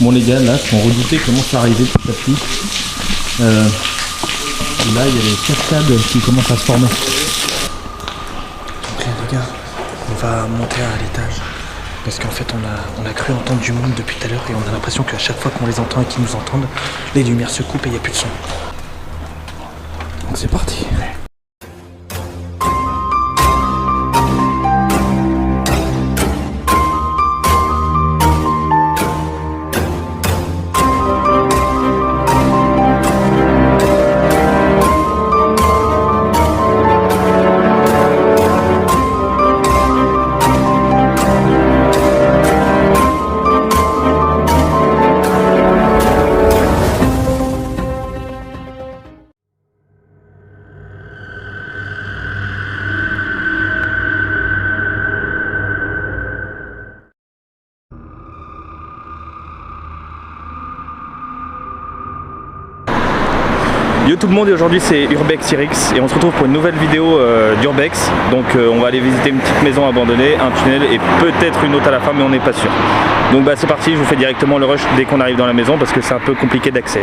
Bon les gars, là, ce qu'on redoutait commence à arriver petit à petit. Là, il y a les cascades qui commencent à se former. Ok les gars, on va monter à l'étage. Parce qu'en fait, on a cru entendre du monde depuis tout à l'heure et on a l'impression qu'à chaque fois qu'on les entend et qu'ils nous entendent, les lumières se coupent et il n'y a plus de son. Donc c'est parti. Yo tout le monde, et aujourd'hui c'est Urbex Irix et on se retrouve pour une nouvelle vidéo d'Urbex. Donc on va aller visiter une petite maison abandonnée, un tunnel et peut-être une autre à la fin, mais on n'est pas sûr. Donc bah c'est parti, je vous fais directement le rush dès qu'on arrive dans la maison parce que c'est un peu compliqué d'accès.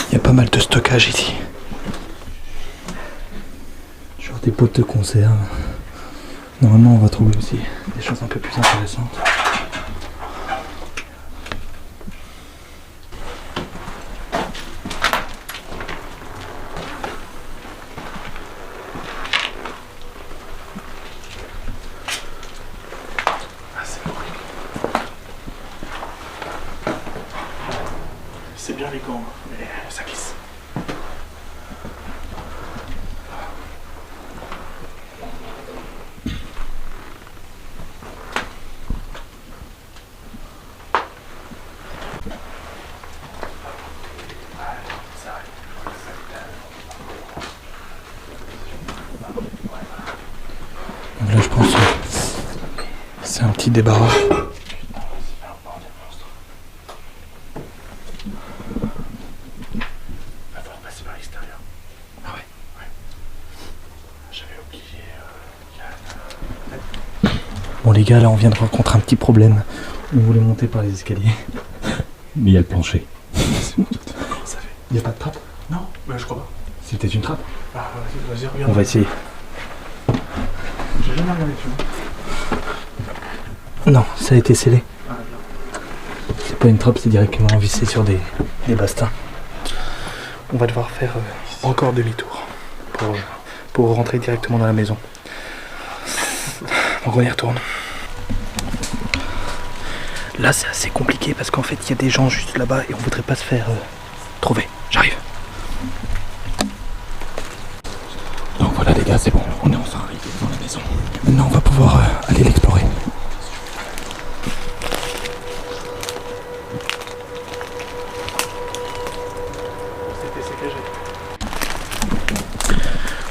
Il y a pas mal de stockage ici. Genre des potes de conserve. Normalement on va trouver aussi des choses un peu plus intéressantes. C'est bien les gants, mais ça glisse. Donc là je pense que c'est un petit débarras. Bon les gars, là on vient de rencontrer un petit problème. On voulait monter par les escaliers. Mais il y a le plancher. Il n'y a pas de trappe? Non, mais je crois pas. C'est peut-être une trappe. Ah, vas-y, regarde. On va essayer. J'ai jamais regardé dessus. Non, ça a été scellé. C'est pas une trappe, c'est directement vissé sur des bastins. On va devoir faire encore demi-tour pour rentrer directement dans la maison. Donc on y retourne. Là c'est assez compliqué parce qu'en fait il y a des gens juste là-bas et on voudrait pas se faire trouver. J'arrive. Donc voilà les gars, c'est bon, on est enfin arrivé dans la maison. Maintenant on va pouvoir aller l'explorer.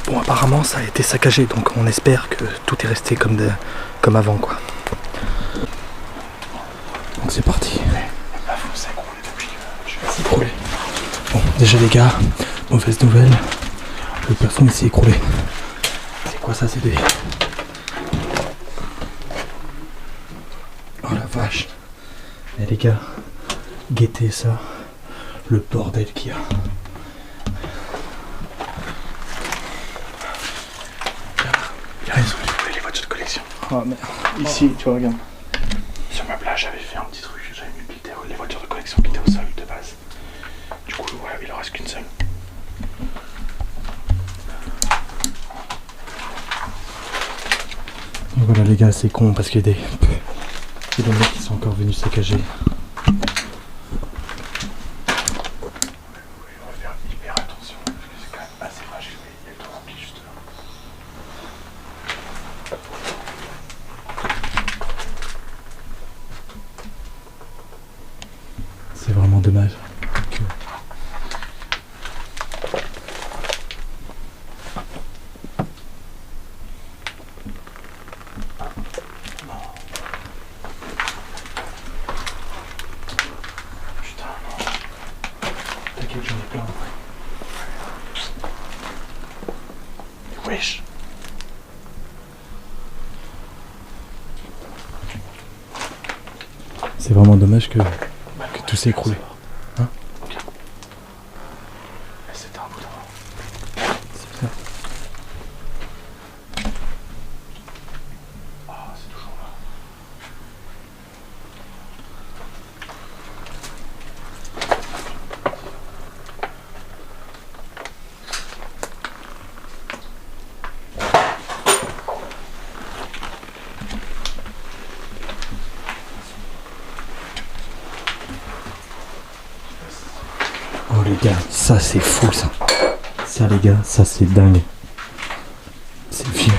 Bon apparemment ça a été saccagé, donc on espère que tout est resté comme avant quoi. Donc c'est parti. C'est écroulé. Bon déjà les gars, mauvaise nouvelle, le plafond il s'est écroulé. C'est quoi ça? C'est des... Oh la vache. Eh les gars, guettez ça, le bordel qu'il y a. Ils ont trouvé les voitures de collection. Oh merde. Ici, tu vois, regarde. Ce meuble-là, j'avais fait un petit truc, j'avais mis les voitures de collection qui étaient au sol de base. Du coup, voilà, il en reste qu'une seule. Donc voilà les gars, c'est con parce qu'il y a des mecs qui sont encore venus saccager. C'est vraiment dommage. Wesh. C'est vraiment dommage que tout s'est écroulé. Hein? C'était un bout d'avant. C'est bizarre. Ah, c'est toujours là. Oh les gars, ça c'est fou ça. Ça les gars, ça c'est dingue. C'est vieux.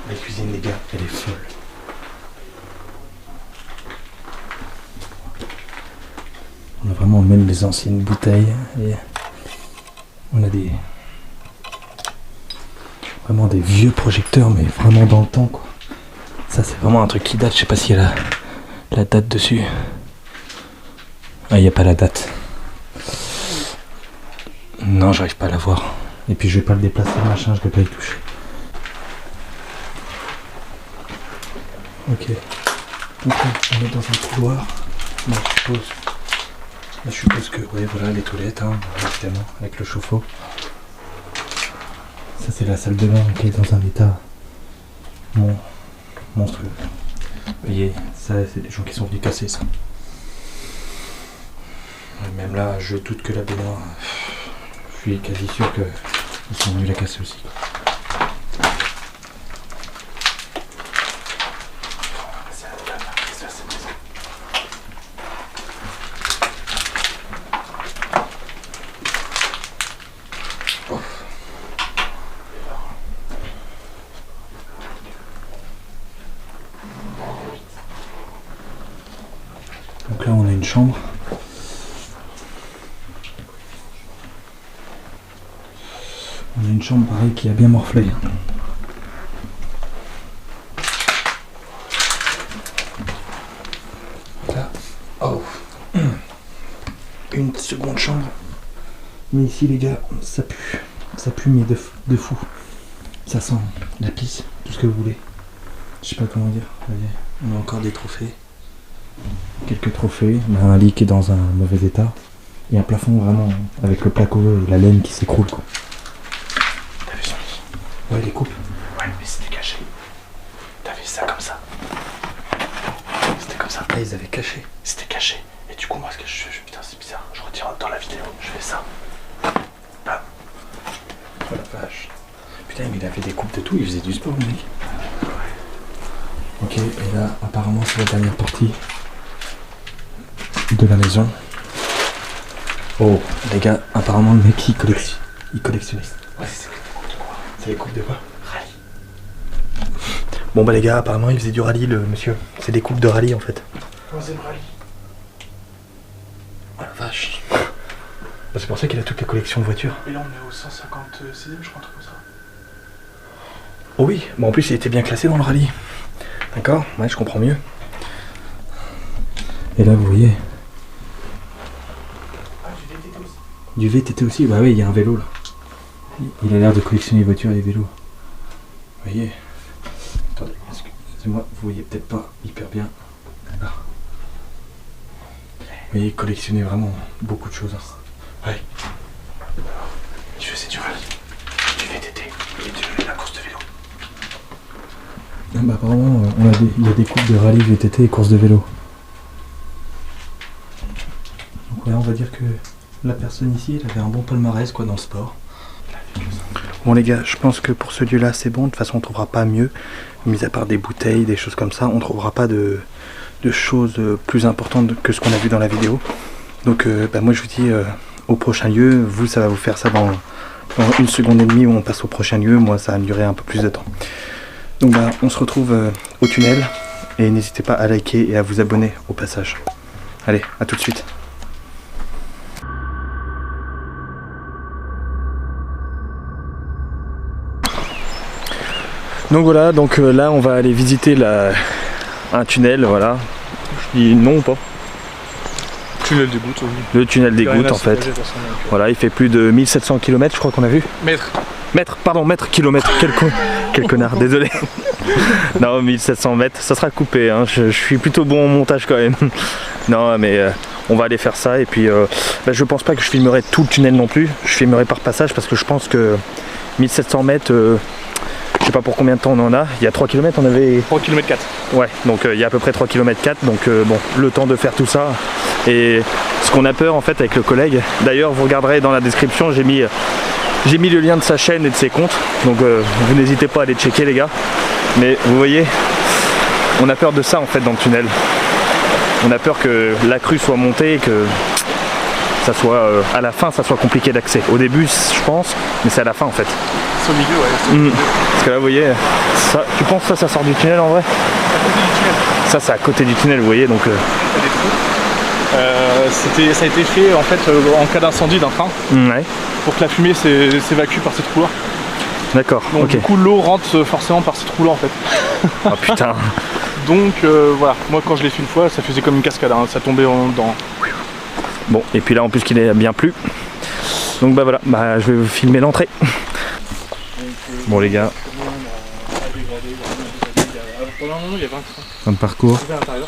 La cuisine, les gars, elle est folle. On a vraiment même les anciennes bouteilles et on a vraiment des vieux projecteurs mais vraiment dans le temps quoi. Ça c'est vraiment un truc qui date, je sais pas s'il y a la date dessus. Ah il n'y a pas la date. Non j'arrive pas à la voir. Et puis je vais pas le déplacer le machin, je vais pas y toucher. Ok. Donc on est dans un couloir. Bon, je suppose que, ouais, voilà les toilettes, hein, évidemment, avec le chauffe-eau. Ça, c'est la salle de bain qui est dans un état monstrueux. Vous voyez, ça, c'est des gens qui sont venus casser ça. Et même là, je doute que la baignoire, je suis quasi sûr qu'ils sont venus la casser aussi. Donc là on a une chambre. On a une chambre pareil qui a bien morflé. Là, oh, une seconde chambre. Mais ici les gars, ça pue mais de fou. Ça sent la pisse, tout ce que vous voulez. Je sais pas comment dire. Voyez, on a encore des trophées. Quelques trophées, un lit qui est dans un mauvais état et un plafond vraiment avec le placo et la laine qui s'écroule quoi. T'as vu son lit? Ouais les coupes. Ouais mais c'était caché. T'as vu ça comme ça? C'était comme ça. Ah ils avaient caché. C'était caché. Et du coup moi ce que je fais, putain c'est bizarre. Je retire dans la vidéo, je fais ça. Bam. Oh la vache. Putain mais il avait des coupes de tout, il faisait du sport le mec. Ok et là apparemment c'est la dernière partie de la maison. Oh les gars, apparemment le mec il collectionnait. Ouais c'est les coupes de quoi? C'est les coupes de quoi? Rallye. Bon bah les gars, apparemment il faisait du rallye le monsieur. C'est des coupes de rallye en fait. Troisième rallye. Oh la vache. Bah, c'est pour ça qu'il a toutes les collections de voitures. Et là on est au 156e je crois, un truc comme ça. Oh oui, bah en plus il était bien classé dans le rallye. D'accord, ouais je comprends mieux. Et là vous voyez. Ah du VTT aussi. Du VTT aussi, bah oui il y a un vélo là. Il a l'air de collectionner les voitures et les vélos. Vous voyez. Attendez, excusez-moi, vous voyez peut-être pas hyper bien. Là. Vous voyez, il collectionnait vraiment beaucoup de choses. Ouais. Il faisait du rallye, du VTT et de la course de vélo. Ah bah apparemment il y a des coupes de rallye, VTT et courses de vélo. Donc ouais on va dire que la personne ici elle avait un bon palmarès quoi dans le sport. Bon les gars, je pense que pour ce lieu-là c'est bon, de toute façon on trouvera pas mieux, mis à part des bouteilles, des choses comme ça, on trouvera pas de choses plus importantes que ce qu'on a vu dans la vidéo. Donc bah moi je vous dis au prochain lieu, vous ça va vous faire ça dans une seconde et demie où on passe au prochain lieu, moi ça va me durer un peu plus de temps. Donc bah on se retrouve au tunnel et n'hésitez pas à liker et à vous abonner au passage. Allez, à tout de suite. Donc voilà, donc là on va aller visiter un tunnel, voilà. Je dis non ou pas? tunnel des gouttes, oui. Le tunnel des Il y a rien gouttes à en fait. soulager, de toute façon, donc, Voilà, il fait plus de 1700 km je crois qu'on a vu. Mètres, kilomètres, quel connard, désolé. Non, 1700 mètres, ça sera coupé, hein. Je suis plutôt bon en montage quand même. Non, mais on va aller faire ça et puis je pense pas que je filmerai tout le tunnel non plus. Je filmerai par passage parce que je pense que 1700 mètres, je sais pas pour combien de temps on en a. Il y a 3 km, on avait... 3 km 4. Ouais, donc il y a à peu près 3 km 4, donc bon, le temps de faire tout ça. Et ce qu'on a peur en fait avec le collègue, d'ailleurs vous regarderez dans la description, j'ai mis le lien de sa chaîne et de ses comptes, donc vous n'hésitez pas à aller checker les gars. Mais vous voyez, on a peur de ça en fait dans le tunnel. On a peur que la crue soit montée et que ça soit à la fin ça soit compliqué d'accès. Au début je pense, mais c'est à la fin en fait. C'est au milieu, ouais. Parce que là vous voyez, ça, tu penses que ça sort du tunnel en vrai? Ça c'est à côté du tunnel, vous voyez, donc... Ça a été fait en fait en cas d'incendie d'un train Ouais. pour que la fumée s'évacue par ces trous là. D'accord, Donc ok. du coup l'eau rentre forcément par ces trous là en fait. Oh putain. Donc voilà, moi quand je l'ai fait une fois ça faisait comme une cascade, hein. Ça tombait dedans. Bon, et puis là en plus qu'il est bien plu. Donc bah voilà, bah, je vais vous filmer l'entrée. Bon les gars, Pendant un moment il y avait un train dans le parcours, à l'intérieur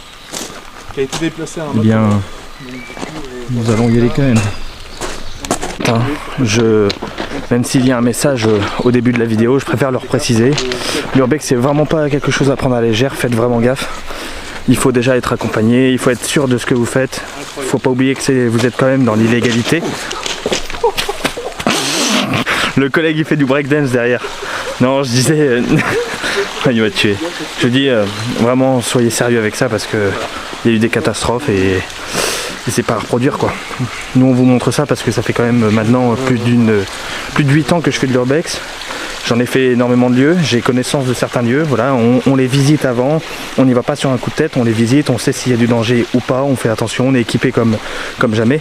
qui a été déplacé à un eh autre bien, endroit. nous allons y aller quand même. Putain, même s'il y a un message au début de la vidéo, je préfère leur préciser. L'urbex c'est vraiment pas quelque chose à prendre à la légère, faites vraiment gaffe. Il faut déjà être accompagné, il faut être sûr de ce que vous faites. Il faut pas oublier que vous êtes quand même dans l'illégalité. Le collègue il fait du breakdance derrière. Non, je disais... il m'a tué. Je dis vraiment soyez sérieux avec ça parce que il y a eu des catastrophes et c'est pas à reproduire quoi. Nous on vous montre ça parce que ça fait quand même maintenant plus de 8 ans que je fais de l'urbex. J'en ai fait énormément de lieux, j'ai connaissance de certains lieux, voilà, on les visite avant, on n'y va pas sur un coup de tête, on les visite, on sait s'il y a du danger ou pas, on fait attention, on est équipé comme jamais.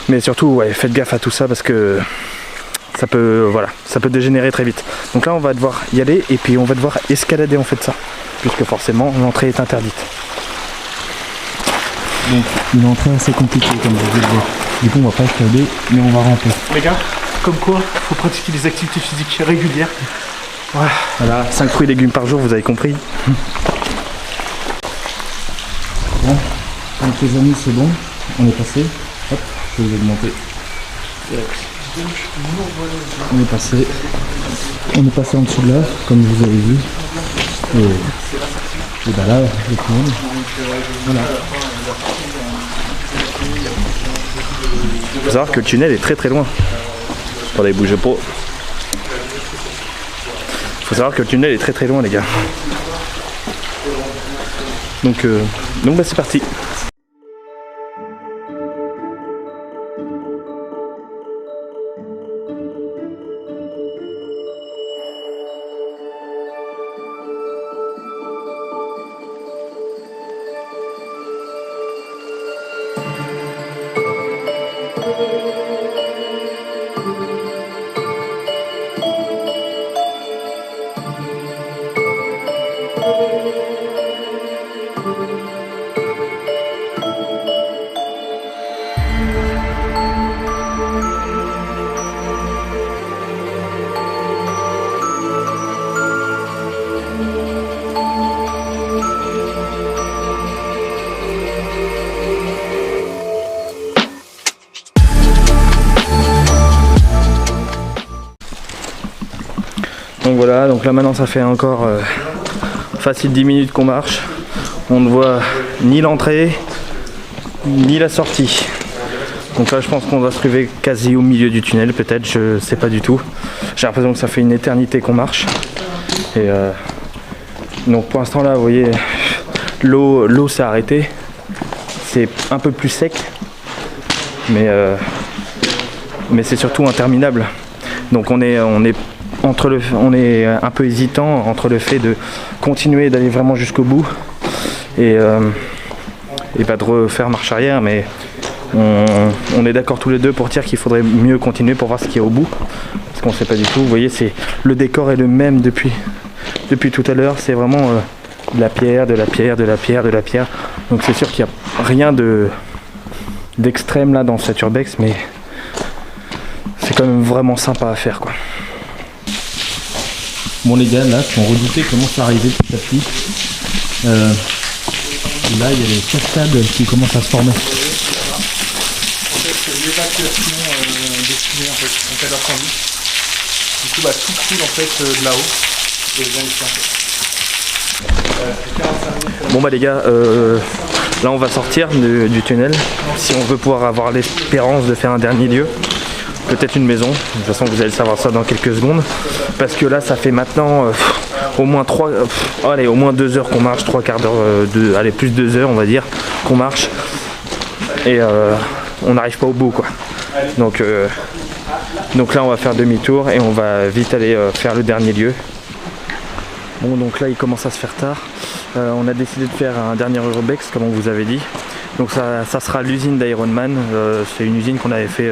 Mais surtout ouais, faites gaffe à tout ça parce que ça peut dégénérer très vite. Donc là on va devoir y aller et puis on va devoir escalader en fait ça, puisque forcément l'entrée est interdite. Donc une entrée assez compliquée comme je vous le dis. Du coup on va pas escalader mais on va ramper. Les gars, comme quoi, faut pratiquer des activités physiques régulières. Ouais. Voilà, 5 fruits et légumes par jour, vous avez compris. Bon, donc les amis c'est bon, on est passé. Hop, je vais vous augmenter. On est passé en dessous de là, comme vous avez vu. Et bah là, le tunnel. Voilà. Il faut savoir que le tunnel est très très loin. Attendez, bougez pas. Il faut savoir que le tunnel est très très loin les gars. Donc bah c'est parti. Donc voilà, donc là maintenant ça fait encore facile 10 minutes qu'on marche. On ne voit ni l'entrée ni la sortie. Donc là je pense qu'on va se trouver quasi au milieu du tunnel peut-être, je sais pas du tout. J'ai l'impression que ça fait une éternité qu'on marche. Et donc pour l'instant là vous voyez l'eau s'est arrêtée. C'est un peu plus sec. Mais c'est surtout interminable. Donc on est un peu hésitant entre le fait de continuer d'aller vraiment jusqu'au bout et pas de refaire marche arrière, mais on est d'accord tous les deux pour dire qu'il faudrait mieux continuer pour voir ce qu'il y a au bout parce qu'on sait pas du tout. Vous voyez, le décor est le même depuis tout à l'heure, c'est vraiment de la pierre, de la pierre, de la pierre, de la pierre, donc c'est sûr qu'il n'y a rien de d'extrême là dans cet urbex, mais c'est quand même vraiment sympa à faire quoi. Bon les gars, là, on redoutait comment ça arrivait petit à petit. Là, il y a les cascades qui commencent à se former. En fait, c'est l'évacuation destinée en fait, en cas d'incendie. Du coup, bah, tout coule en fait de là-haut et vient ici en fait. Bon bah les gars, là on va sortir du tunnel. Si on veut pouvoir avoir l'espérance de faire un dernier lieu, peut-être une maison. De toute façon vous allez savoir ça dans quelques secondes. Parce que là ça fait maintenant au moins 2 heures qu'on marche, 3 quarts d'heure, allez plus de 2 heures on va dire qu'on marche. Et on n'arrive pas au bout quoi. Donc là on va faire demi-tour et on va vite aller faire le dernier lieu. Bon donc là il commence à se faire tard. On a décidé de faire un dernier urbex comme on vous avait dit. Donc ça sera l'usine d'Ironman. C'est une usine qu'on avait fait,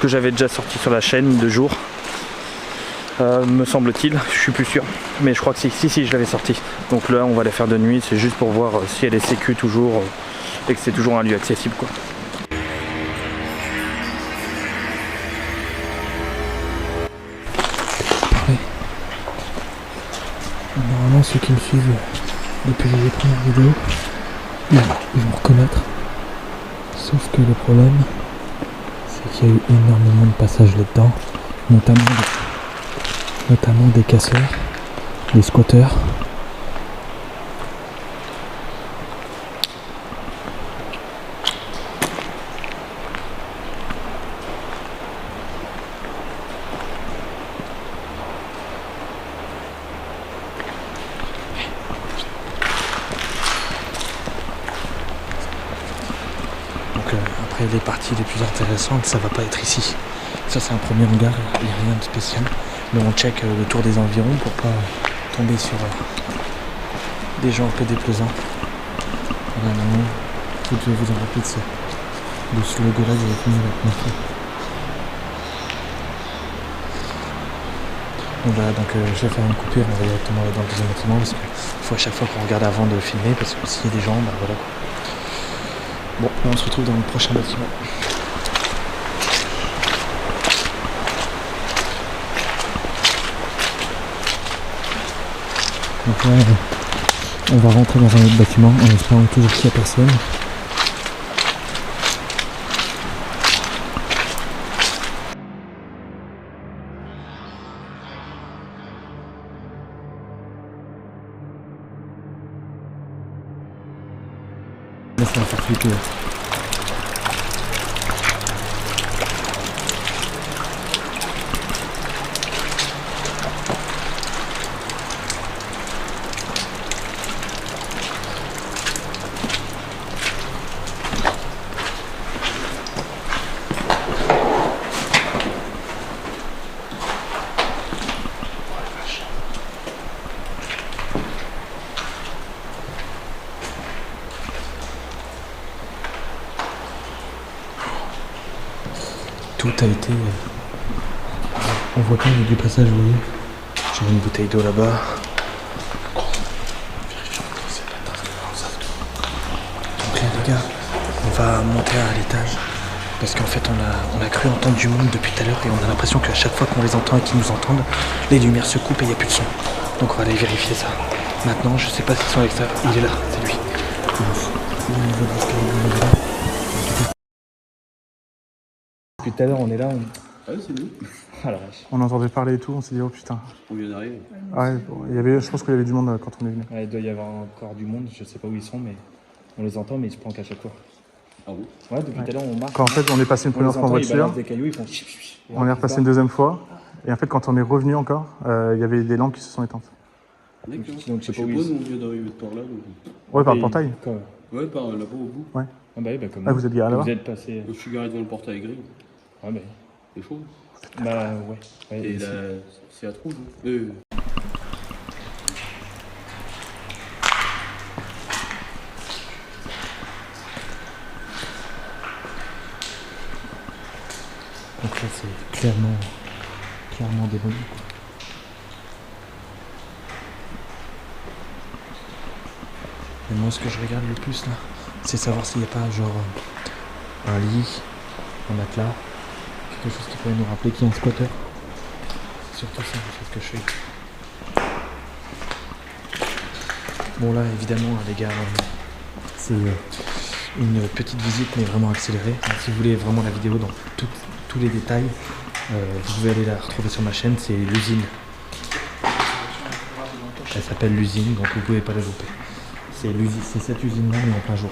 que j'avais déjà sorti sur la chaîne 2 jours. Me semble-t-il, je suis plus sûr. Mais je crois que si je l'avais sorti. Donc là on va la faire de nuit, c'est juste pour voir si elle est sécu toujours et que c'est toujours un lieu accessible quoi. Normalement, ceux qui me suivent depuis les premières vidéos, ils vont reconnaître. Sauf que le problème, c'est qu'il y a eu énormément de passages là-dedans, notamment des casseurs, des squatteurs. Après les parties les plus intéressantes, ça va pas être ici. Ça c'est un premier hangar, il n'y a rien de spécial. Mais on check le tour des environs pour pas tomber sur des gens un peu déplaisants. Voilà, maintenant, vous devez vous en rappeler de ce logo là que j'avais fini avec mon frère. Voilà, donc je vais faire une coupure, on va directement aller dans le deuxième bâtiment parce qu'il faut à chaque fois qu'on regarde avant de filmer parce que s'il y a des gens, bah voilà quoi. Bon, là on se retrouve dans le prochain bâtiment. Donc là, on va rentrer dans un autre bâtiment en espérant toujours qu'il n'y a personne. Là, ça va faire flipper. Tout a été... On voit pas du passage, vous voyez. J'ai une bouteille d'eau là-bas. Donc là les gars, on va monter à l'étage. Parce qu'en fait on a cru entendre du monde depuis tout à l'heure et on a l'impression qu'à chaque fois qu'on les entend et qu'ils nous entendent, les lumières se coupent et il n'y a plus de son. Donc on va aller vérifier ça. Maintenant je sais pas s'ils sont à l'extérieur. Il est là, c'est lui. Depuis tout à l'heure on est là. Ouais, c'est nous. Ah la vache. On entendait parler et tout, on s'est dit oh putain. On vient d'arriver. Ouais, bon, je pense qu'il y avait du monde quand on est venu. Ouais, il doit y avoir encore du monde, je sais pas où ils sont mais on les entend mais ils se planquent à chaque fois. Ah bon? Ouais, depuis tout à l'heure on marche. Quand en fait on est passé une On les première fois en entend, ils voiture, balancent des cailloux, ils font chip, chip, chip. Et on est après, repassé ça. une deuxième fois, et en fait quand on est revenu encore, il y avait des lampes qui se sont éteintes. D'accord. Donc, je sais Je pas sais où pas, ils nous on vient d'arriver de par là. Donc... Ouais, par Et- le portail. Quoi Ouais, par là-bas au bout. Ouais. Ah bah oui, bah comme Ah, vous êtes garé là-bas? Vous êtes passé... Je suis garé devant le portail gris. Ah bah C'est chaud. Bah ouais. Ouais, Et ici. là, c'est à trou. Donc là c'est clairement démoli. Et moi ce que je regarde le plus là, c'est savoir s'il n'y a pas genre un lit, un matelas, quelque chose qui pourrait nous rappeler qu'il y a un squatter. C'est surtout ça en fait que je fais. Bon là évidemment les gars, c'est une petite visite mais vraiment accélérée. Donc, si vous voulez vraiment la vidéo dans tous les détails, vous pouvez aller la retrouver sur ma chaîne, c'est l'usine. Elle s'appelle l'usine, donc vous pouvez pas la louper. C'est cette usine-là, mais en plein jour.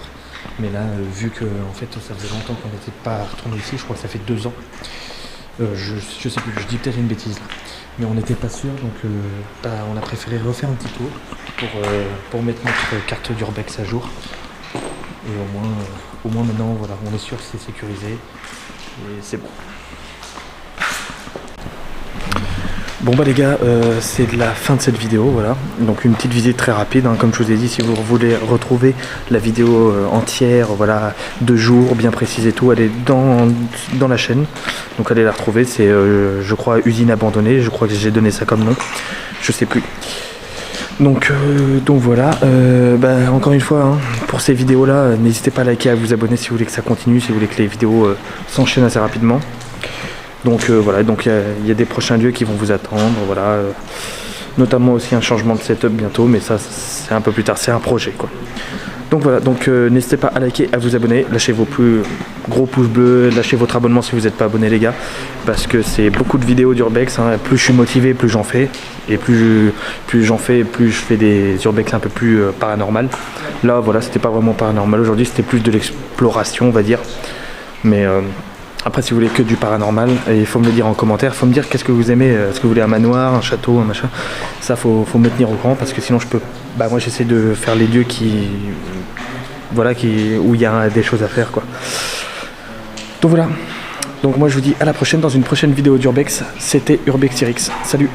Mais là, vu que en fait, ça faisait longtemps qu'on n'était pas retourné ici, je crois que ça fait 2 ans. Je sais plus, je dis peut-être une bêtise là. Mais on n'était pas sûr, donc on a préféré refaire un petit tour pour mettre notre carte d'Urbex à jour. Et au moins maintenant, voilà, on est sûr que c'est sécurisé et c'est bon. Bon bah les gars, c'est la fin de cette vidéo, voilà. Donc une petite visite très rapide, hein. Comme je vous ai dit, si vous voulez retrouver la vidéo entière, voilà, 2 jours, bien précise et tout, elle est dans la chaîne. Donc allez la retrouver, c'est je crois usine abandonnée, je crois que j'ai donné ça comme nom, je sais plus. Donc voilà, encore une fois, hein, pour ces vidéos là, n'hésitez pas à liker, à vous abonner si vous voulez que ça continue, si vous voulez que les vidéos s'enchaînent assez rapidement. Donc voilà, donc il y a des prochains lieux qui vont vous attendre, voilà, notamment aussi un changement de setup bientôt, mais ça c'est un peu plus tard, c'est un projet quoi. Donc voilà, donc n'hésitez pas à liker, à vous abonner, lâchez vos plus gros pouces bleus, lâchez votre abonnement si vous n'êtes pas abonné les gars, parce que c'est beaucoup de vidéos d'Urbex, hein. Plus je suis motivé, plus j'en fais, et plus j'en fais, plus je fais des Urbex un peu plus paranormal. Là voilà, c'était pas vraiment paranormal aujourd'hui, c'était plus de l'exploration on va dire, mais après si vous voulez que du paranormal, il faut me le dire en commentaire, il faut me dire qu'est-ce que vous aimez, est-ce que vous voulez un manoir, un château, un machin, ça faut me tenir au courant parce que sinon je peux, moi j'essaie de faire les lieux où il y a des choses à faire quoi. Donc voilà, donc moi je vous dis à la prochaine dans une prochaine vidéo d'Urbex, c'était UrbexTRX, salut.